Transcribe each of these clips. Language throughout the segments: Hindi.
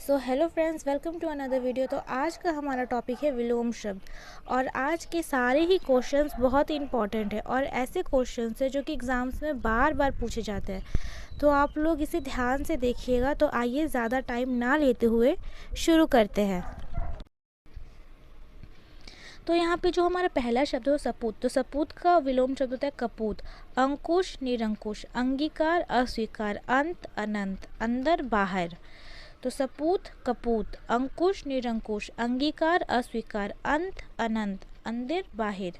So hello friends, welcome to another video. तो आज का हमारा टॉपिक है विलोम शब्द। और आज के सारे ही क्वेश्चंस बहुत ही इंपॉर्टेंट है और ऐसे क्वेश्चंस है जो कि एग्ज़ाम्स में बार बार पूछे जाते हैं। तो आप लोग इसे ध्यान से देखिएगा। तो आइए ज़्यादा टाइम ना लेते हुए शुरू करते हैं। तो यहाँ पे जो हमारा पहला शब्द है वो सपूत। तो सपूत का विलोम शब्द होता है कपूत। अंकुश, निरंकुश, अंगीकार, अस्वीकार, अंत, अनंत, अंदर, बाहर। तो सपूत, कपूत, अंकुश, निरंकुश, अंगीकार, अस्वीकार, अंत, अनंत, अंदर, बाहर।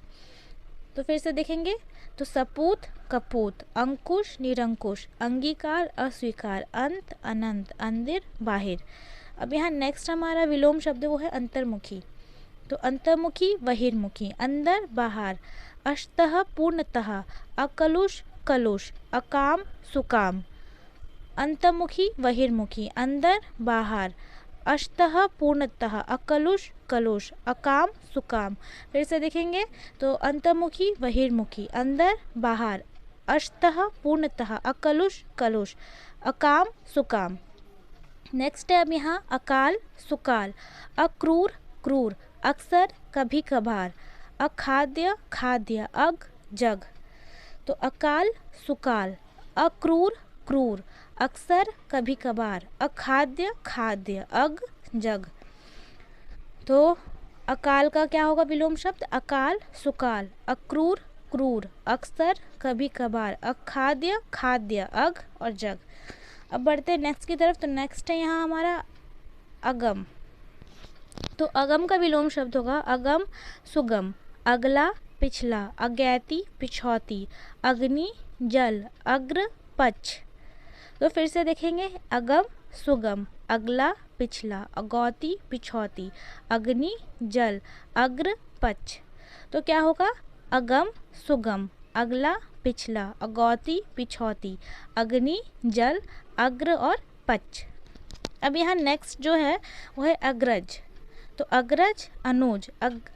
तो फिर से देखेंगे। तो सपूत, कपूत, अंकुश, निरंकुश, अंगीकार, अस्वीकार, अंत, अनंत, अंदर, बाहर। अब यहाँ नेक्स्ट हमारा विलोम शब्द वो है अंतर्मुखी। तो अंतर्मुखी, बहिर्मुखी, अंदर, बाहर, अष्टः, पूर्णतः, अकलुष, कलुष, अकाम, सुकाम। अंतर्मुखी, बहिर्मुखी, अंदर, बाहर, अष्टः, पूर्णतः, अकलुष, कलुष, अकाम, सुकाम। फिर से देखेंगे। तो अंतर्मुखी, बहिर्मुखी, अंदर, बाहर, अष्टः, पूर्णतः, अकलुष, कलुष, अकाम, सुकाम। नेक्स्ट है अब यहाँ अकाल, सुकाल, अक्रूर, क्रूर, अक्सर, कभी कभार, अखाद्य, खाद्य, अग, जग। तो अकाल, सुकाल, अक्रूर, क्रूर, अक्सर, कभी कभार, अखाद्य, खाद्य, अग, जग। तो अकाल का क्या होगा विलोम शब्द? अकाल, सुकाल, अक्रूर, क्रूर, अक्सर, कभी कभार, अखाद्य, खाद्य, अग और जग। अब बढ़ते हैं नेक्स्ट की तरफ। तो नेक्स्ट है यहाँ हमारा अगम। तो अगम का विलोम शब्द होगा अगम, सुगम, अगला, पिछला, अज्ञाति, पिछौती, अग्नि, जल, अग्र, पक्ष। तो फिर से देखेंगे। अगम, सुगम, अगला, पिछला, अगौती, पिछौती, अग्नि, जल, अग्र, पक्ष। तो क्या होगा? अगम, सुगम, अगला, पिछला, अगौती, पिछौती, अग्नि, जल, अग्र और पक्ष। अब यहाँ नेक्स्ट जो है वो है अग्रज। तो अग्रज, अनुज,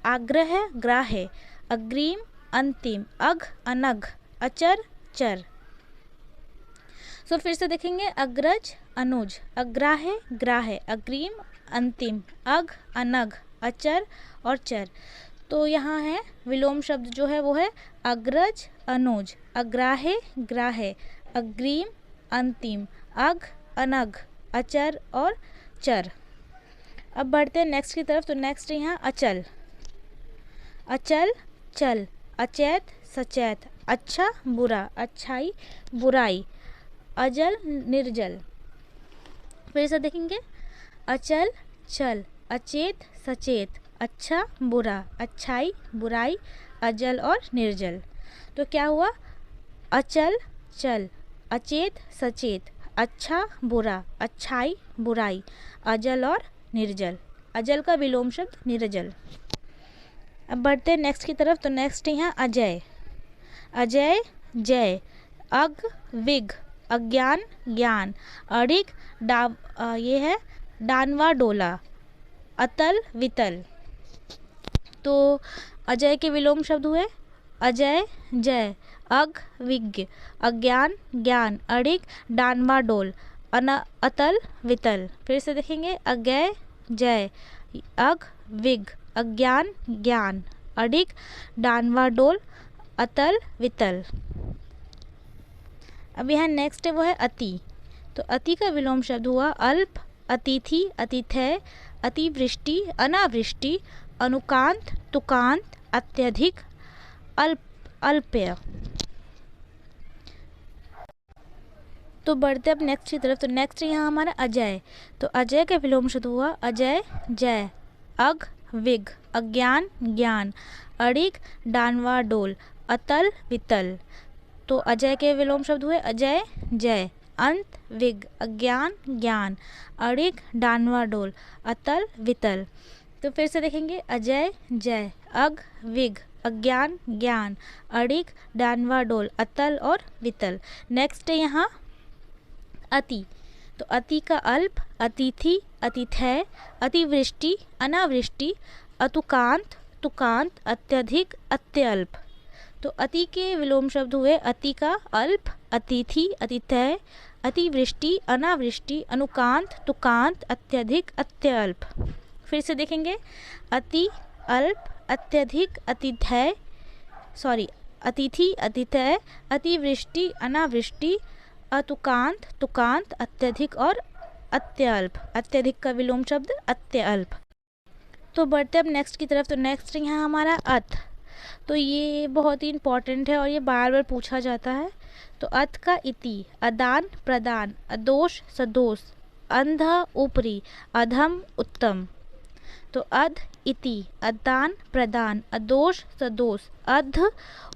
आग्रह, ग्राह्य, अग्रिम, अंतिम, अघ, अनघ, अचर, चर। सो फिर से देखेंगे। अग्रज, अनुज, अग्राह्य, ग्राह्य, अग्रिम, अंतिम, अघ, अनघ, अचर और चर। तो यहाँ है विलोम शब्द जो है वो है अग्रज, अनुज, अग्राह्य, ग्राह्य, अग्रिम, अंतिम, अघ, अनघ, अचर और चर। अब बढ़ते हैं नेक्स्ट की तरफ। तो नेक्स्ट है यहाँ अचल। अचल, चल, अचेत, सचेत, अच्छा, बुरा, अच्छाई, बुराई, अजल, निर्जल। फिर से देखेंगे। अचल, चल, अचेत, सचेत, अच्छा, बुरा, अच्छाई, बुराई, अजल और निर्जल। तो क्या हुआ? अचल, चल, अचेत, सचेत, अच्छा, बुरा, अच्छाई, बुराई, अजल और निर्जल। अजल का विलोम शब्द निर्जल। अब बढ़ते हैं नेक्स्ट की तरफ। तो नेक्स्ट यहाँ अजय। अजय, जय, अग, विग, अज्ञान, ज्ञान, अड़िग, ये है डानवा, डोला, अतल, वितल। तो अजय के विलोम शब्द हुए अजय, जय, अग, विज्ञ, अज्ञान, ज्ञान, अड़िग, डानवा, डोल, अतल, वितल। फिर से देखेंगे। अज्ञय, जय, अग, विग, अज्ञान, ज्ञान, अड़िग, डानवा, डोल, अतल, वितल। अब यहाँ नेक्स्ट है वो है अति। तो अति का विलोम शब्द हुआ अल्प, अतिथि, अतिथय, अतिवृष्टि, अनावृष्टि, अनुकांत, तुकांत, अत्यधिक, अल्प, अल्प्य। तो बढ़ते अब नेक्स्ट की तरफ। तो नेक्स्ट यहाँ हमारा अजय। तो अजय का विलोम शब्द हुआ अजय, जय, अग, विग, अज्ञान, ज्ञान, अड़िग, डानवा, डोल, अतल, वितल। तो अजय के विलोम शब्द हुए अजय, जय, अंत, विग, अज्ञान, ज्ञान, अड़िग, डानवा, डोल, अतल, वितल। तो फिर से देखेंगे। अजय, जय, अग, विग, अज्ञान, ज्ञान, अड़िग, डानवा, डोल, अतल और वितल। नेक्स्ट है यहाँ अति। तो अति का अल्प, अतिथि, अतिथय, अतिवृष्टि, अनावृष्टि, अतुकांत, तुकांत, अत्यधिक, अत्यल्प। तो अति के विलोम शब्द हुए अति का अल्प, अतिथि, अतिथय, अतिवृष्टि, अनावृष्टि, अनुकांत, तुकांत, अत्यधिक, अत्यल्प। फिर से देखेंगे, अति, अल्प, अत्यधिक, अतिथय, अतिथि, अतिथय, अतिवृष्टि, अनावृष्टि, अतुकांत, तुकांत, अत्यधिक और अत्यल्प। अत्यधिक का विलोम शब्द अत्यल्प। तो बढ़ते अब नेक्स्ट की तरफ। तो नेक्स्ट यहाँ हमारा अथ। तो ये बहुत ही इंपॉर्टेंट है और ये बार बार पूछा जाता है। तो अथ का इति, अदान प्रदान, अदोष सदोष, अंध ऊपरी, अधम उत्तम। तो अध इति, अदान प्रदान, अदोष सदोष, अध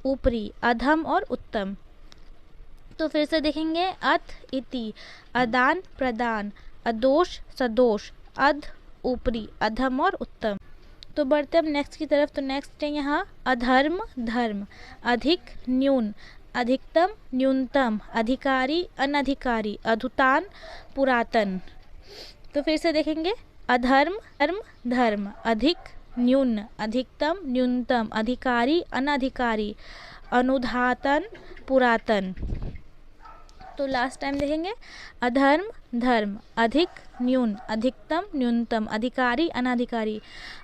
ऊपरी, अधम और उत्तम। तो फिर से देखेंगे, अथ इति, अदान प्रदान, अदोष सदोष, अध ऊपरी, अधम और उत्तम। तो बढ़ते अब नेक्स्ट की तरफ। तो नेक्स्ट है यहाँ अधर्म धर्म, अधिक न्यून, अधिकतम न्यूनतम, अधिकारी अनधिकारी, अधुतान पुरातन। तो फिर से देखेंगे, अधर्म धर्म धर्म, अधिक न्यून, अधिकतम न्यूनतम, अधिकारी अनधिकारी, अनुधातन पुरातन। तो लास्ट टाइम देखेंगे, अधर्म धर्म, अधिक न्यून, अधिकतम न्यूनतम, अधिकारी अनधिकारी,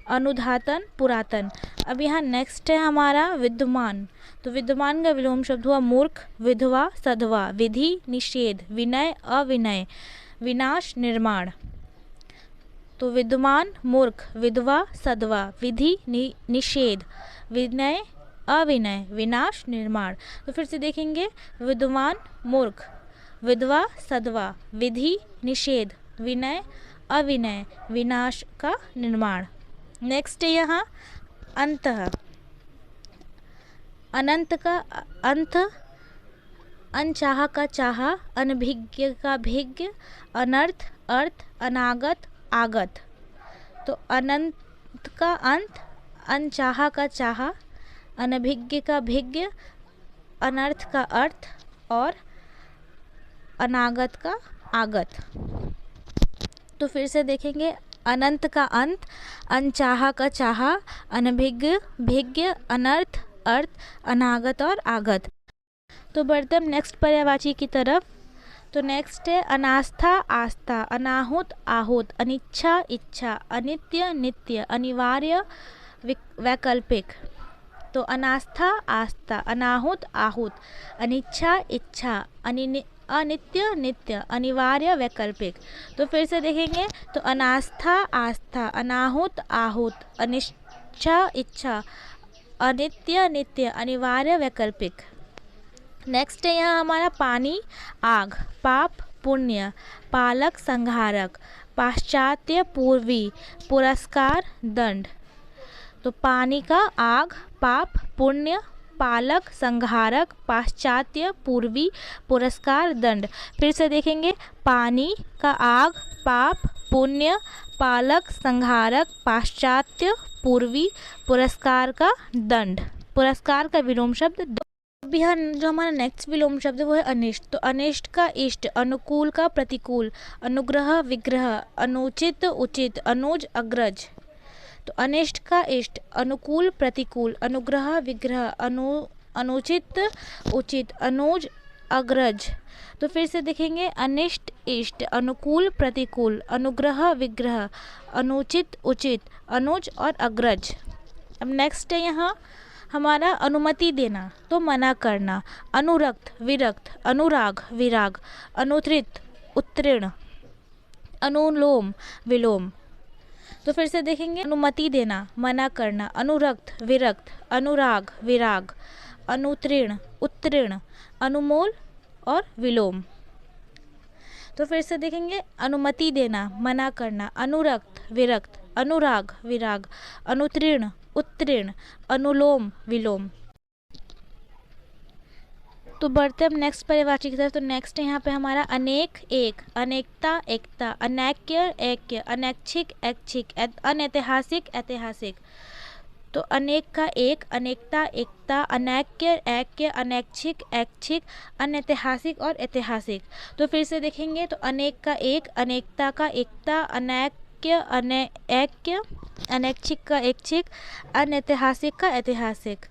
अनुधातन पुरातन। अब यहाँ नेक्स्ट है हमारा विद्यमान। तो विद्यमान का विलोम शब्द हुआ मूर्ख, विधवा, सधवा, विधि, निषेध, विनय, अविनय, विनाश, निर्माण। तो विद्यमान, मूर्ख, विधवा, सधवा, विधि, निषेध, विनय, अविनय, विनाश, निर्माण। तो फिर से देखेंगे, विद्यमान, मूर्ख, विधवा, सधवा, विधि, निषेध, विनय, अविनय, विनाश का निर्माण। नेक्स्ट है यहाँ अंतः। अनंत का अंत, अनचाहा का चाहा, अनभिज्ञ का भिज्ञ, अनर्थ अर्थ, अनागत आगत। तो अनंत का अंत, अनचाहा का चाहा, अनभिज्ञ का भिज्ञ, अनर्थ का अर्थ और अनागत का आगत। तो फिर से देखेंगे, अनंत का अंत, अनचाहा का चाहा, अनभिज्ञ भिज्ञ, अनर्थ अर्थ, अनागत और आगत। तो बढ़ते हम नेक्स्ट पर्यायवाची की तरफ। तो नेक्स्ट है अनास्था आस्था, अनाहुत आहूत, अनिच्छा इच्छा, अनित्य नित्य, अनिवार्य वैकल्पिक। तो अनास्था आस्था, अनाहुत आहूत, अनिच्छा इच्छा, अनित्य नित्य, अनिवार्य वैकल्पिक। तो फिर से देखेंगे, तो अनास्था आस्था, अनाहुत आहूत, अनिच्छा इच्छा, अनित्य नित्य, अनिवार्य वैकल्पिक। नेक्स्ट है यहाँ हमारा पानी आग, पाप पुण्य, पालक संहारक, पाश्चात्य पूर्वी, पुरस्कार दंड। तो पानी का आग, पाप पुण्य, पालक संहारक, पाश्चात्य पूर्वी, पुरस्कार दंड। फिर से देखेंगे, पानी का आग, पाप पुण्य, पालक संहारक, पाश्चात्य पूर्वी, पुरस्कार का दंड। पुरस्कार का विलोम शब्द। अभी यहाँ जो हमारा नेक्स्ट विलोम शब्द है वो है अनिष्ट। तो अनिष्ट का इष्ट, अनुकूल का प्रतिकूल, अनुग्रह विग्रह, अनुचित उचित, अनुज अग्रज। तो अनिष्ट का इष्ट, अनुकूल प्रतिकूल, अनुग्रह विग्रह, अनुचित उचित, अनुज अग्रज। तो फिर से देखेंगे, अनिष्ट इष्ट, अनुकूल प्रतिकूल, अनुग्रह विग्रह, अनुचित उचित, अनुज और अग्रज। अब नेक्स्ट है यहाँ हमारा अनुमति देना, तो मना करना, अनुरक्त विरक्त, अनुराग विराग, अनुत्रित उत्तीर्ण, अनुलोम विलोम। तो फिर से देखेंगे, अनुमति देना, मना करना, अनुरक्त विरक्त, अनुराग विराग, अनुत्तीर्ण उत्तीर्ण, अनुमोल और विलोम। तो फिर से देखेंगे, अनुमति देना, मना करना, अनुरक्त विरक्त, अनुराग विराग, अनुत्तीर्ण उत्तीर्ण, अनुलोम विलोम। तो बढ़ते हम नेक्स्ट पर्यायवाची की तरफ। तो नेक्स्ट है यहाँ पे हमारा अनेक एक, अनेकता एकता, अनैक्य ऐक्य, अनैच्छिक ऐच्छिक, अनैतिहासिक ऐतिहासिक। तो अनेक का एक, अनेकता एकता, अनैक्य ऐक्य, अनैच्छिक ऐच्छिक, अनैतिहासिक और ऐतिहासिक। तो फिर से देखेंगे, तो अनेक का एक, अनेकता का एकता, अनैक्य अनैक्य, अनैच्छिक का ऐच्छिक, अनैतिहासिक का ऐतिहासिक।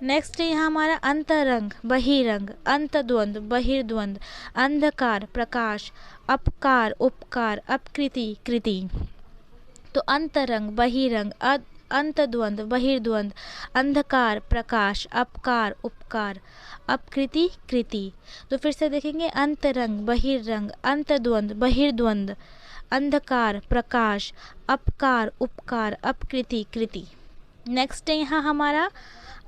नेक्स्ट है यहाँ हमारा अंतरंग बहिरंग, अंतद्वंद बहिर्द्वंद, अंधकार प्रकाश, अपकार उपकार, अपकृति कृति। तो अंतरंग बहिरंग, अंतद्वंद बहिर्द्वंद, अंधकार प्रकाश, अपकार उपकार, अपकृति कृति। तो फिर से देखेंगे अंतरंग बहिरंग, अंतद्वंद बहिर्द्वंद, अंधकार प्रकाश, अपकार उपकार, अपकृति कृति। नेक्स्ट है यहाँ हमारा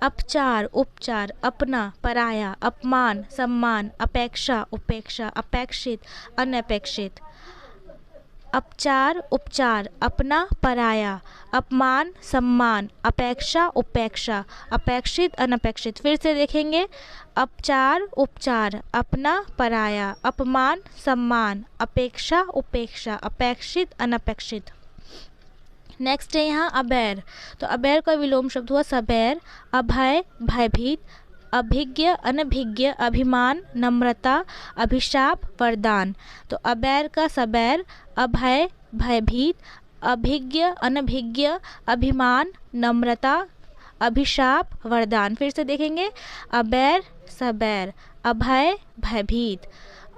अपचार उपचार, अपना पराया, अपमान सम्मान, अपेक्षा उपेक्षा, अपेक्षित अनपेक्षित। अपचार उपचार, अपना पराया, अपमान सम्मान, अपेक्षा उपेक्षा, अपेक्षित अनपेक्षित। फिर से देखेंगे अपचार उपचार, अपना पराया, अपमान सम्मान, अपेक्षा उपेक्षा, अपेक्षित अनपेक्षित। नेक्स्ट है यहाँ अबैर। तो अबैर का विलोम शब्द हुआ सबैर, अभय भयभीत, अभिज्ञ अनभिज्ञ, अभिमान नम्रता, अभिशाप वरदान। तो अबैर का सबैर, अभय भयभीत, अभिज्ञ अनभिज्ञ, अभिमान नम्रता, अभिशाप वरदान। फिर से देखेंगे अबैर सबैर, अभय भयभीत,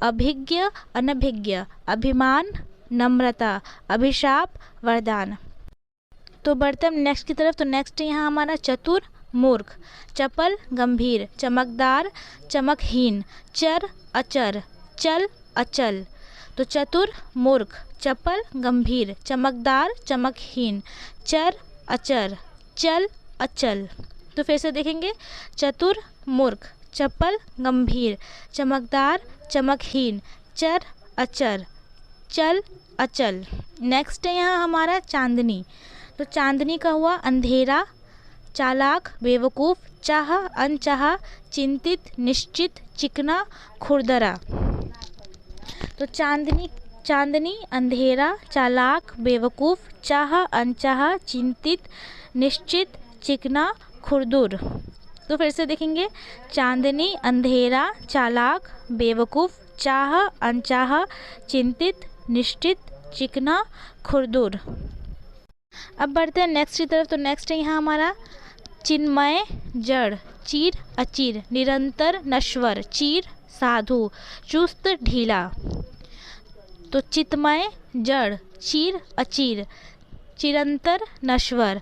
अभिज्ञ अनभिज्ञ, अभिमान नम्रता, अभिशाप वरदान। तो बढ़ते हम नेक्स्ट की तरफ। तो नेक्स्ट यहाँ हमारा चतुर मूर्ख, चपल गंभीर, चमकदार चमकहीन, चर अचर, चल अचल। तो चतुर मूर्ख, चपल गंभीर, चमकदार चमकहीन, चर अचर, चल अचल। तो फिर से देखेंगे चतुर मूर्ख, चपल गंभीर, चमकदार चमकहीन, चर अचर, चल अचल। नेक्स्ट है यहाँ हमारा चांदनी। तो चांदनी का हुआ अंधेरा, चालाक बेवकूफ़, चाह अनचाहा, चिंतित निश्चित, चिकना खुरदरा। तो चांदनी अंधेरा, चालाक बेवकूफ़, चाह अनचाहा, चिंतित निश्चित, चिकना खुरदुर। तो फिर से देखेंगे चांदनी अंधेरा, चालाक बेवकूफ़, चाह अनचाहा, चिंतित निश्चित, चिकना खुरदुर। अब बढ़ते हैं नेक्स्ट की तरफ। तो नेक्स्ट है यहाँ हमारा चिन्मय जड़, चीर अचीर, निरंतर नश्वर, चीर साधु, चुस्त ढीला। तो चित्मय जड़, चीर अचीर, चिरंतर नश्वर,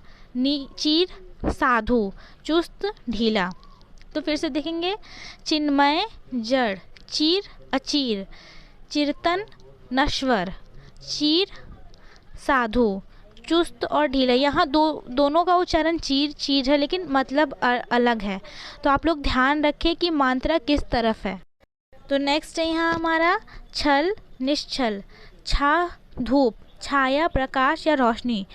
चीर साधु, चुस्त ढीला। तो फिर से देखेंगे चिन्मय जड़, चीर अचीर, चिरतन नश्वर, चीर साधु, चुस्त और ढीला। यहाँ दोनों का उच्चारण चीर है, लेकिन मतलब अलग है। तो आप लोग ध्यान रखें कि मात्रा किस तरफ है। तो नेक्स्ट है यहाँ हमारा छल निश्छल, छा धूप, छाया प्रकाश या रोशनी,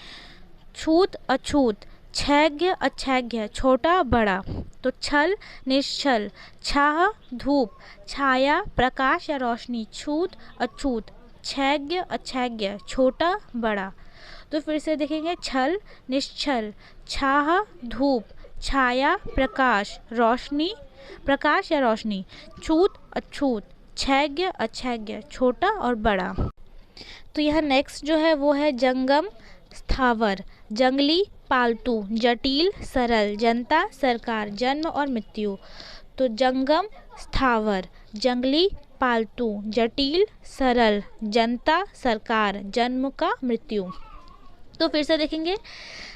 छूत अछूत, छैग्य अच्छैग्य, छोटा बड़ा। तो छल निश्छल, छाह धूप, छाया प्रकाश या रोशनी, छूत अछूत, छैग्य अच्छैग्य, छोटा बड़ा। तो फिर से देखेंगे छल निश्छल, छाह धूप, छाया प्रकाश रोशनी, प्रकाश या रोशनी, छूत अछूत, छैग्य अच्छैग्य, छोटा और बड़ा। तो यह नेक्स्ट जो है वो है जंगम स्थावर, जंगली पालतू, जटिल सरल, जनता सरकार, जन्म और मृत्यु। तो जंगम स्थावर, जंगली पालतू, जटिल सरल, जनता सरकार, जन्म का मृत्यु। तो फिर से देखेंगे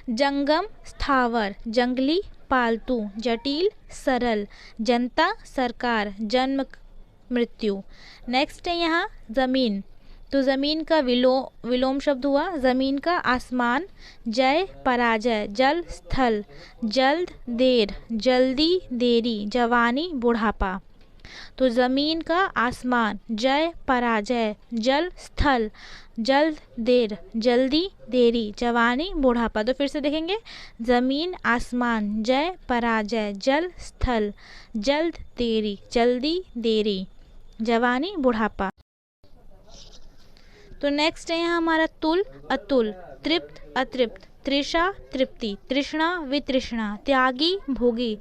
जंगम स्थावर, जंगली पालतू, जटिल सरल, जनता सरकार, जन्म मृत्यु। नेक्स्ट है यहाँ ज़मीन। तो ज़मीन का विलोम शब्द हुआ ज़मीन का आसमान, जय पराजय, जल स्थल, जल्द देर, जल्दी देरी, जवानी बुढ़ापा। तो ज़मीन का आसमान, जय पराजय, जल स्थल, जल्द देर, जल्दी देरी, जवानी बुढ़ापा। तो फिर से देखेंगे ज़मीन आसमान, जय पराजय, जल स्थल, जल्द देरी, जल्दी देरी, जवानी बुढ़ापा। तो नेक्स्ट है यहाँ हमारा तुल अतुल, तृप्त अतृप्त, तृषा तृप्ति, तृष्णा वितृष्णा, त्यागी भोगी,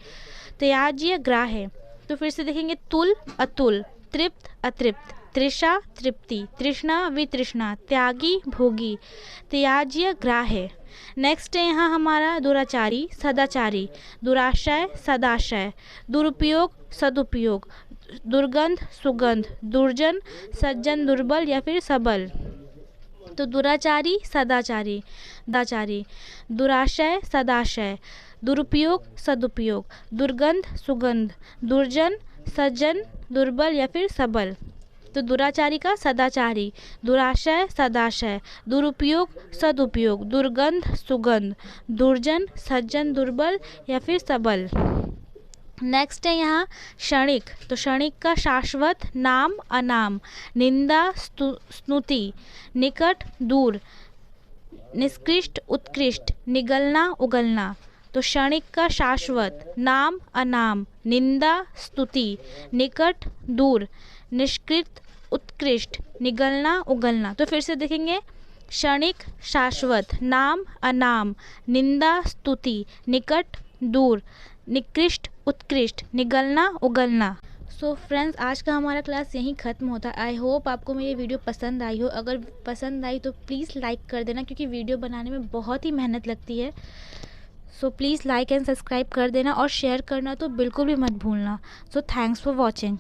त्याज्य ग्राह्य। तो फिर से देखेंगे तुल अतुल, तृप्त अतृप्त, तृषा तृप्ति, तृष्णा वितृष्णा, त्यागी भोगी, त्याज्य ग्राह्य। नेक्स्ट है यहाँ हमारा दुराचारी सदाचारी, दुराशय सदाशय, दुरुपयोग सदुपयोग, दुर्गंध सुगंध, दुर्जन सज्जन दुर्बल या फिर सबल। तो दुराचारी सदाचारी, दाचारी, दुराशय सदाशय, दुरुपयोग सदुपयोग, दुर्गंध सुगंध, दुर्जन सज्जन दुर्बल या फिर सबल। तो दुराचारी का सदाचारी, दुराशय सदाशय, दुरुपयोग सदुपयोग, दुर्गंध सुगंध, दुर्जन सज्जन दुर्बल या फिर सबल। नेक्स्ट है यहाँ क्षणिक। तो क्षणिक का शाश्वत नाम अनाम, निंदा स्तुति, निकट दूर, निष्कृष्ट उत्कृष्ट, निगलना उगलना। तो क्षणिक का शाश्वत नाम अनाम, निंदा स्तुति, निकट दूर, निष्कृत उत्कृष्ट, निगलना उगलना। तो फिर से देखेंगे, क्षणिक शाश्वत नाम अनाम, निंदा स्तुति, निकट दूर, निकृष्ट उत्कृष्ट, निगलना उगलना। सो फ्रेंड्स, आज का हमारा क्लास यहीं ख़त्म होता है। आई होप आपको मेरी वीडियो पसंद आई हो। अगर पसंद आई तो प्लीज़ लाइक कर देना, क्योंकि वीडियो बनाने में बहुत ही मेहनत लगती है। So please like and subscribe कर देना और शेयर करना तो बिल्कुल भी मत भूलना। So thanks for watching.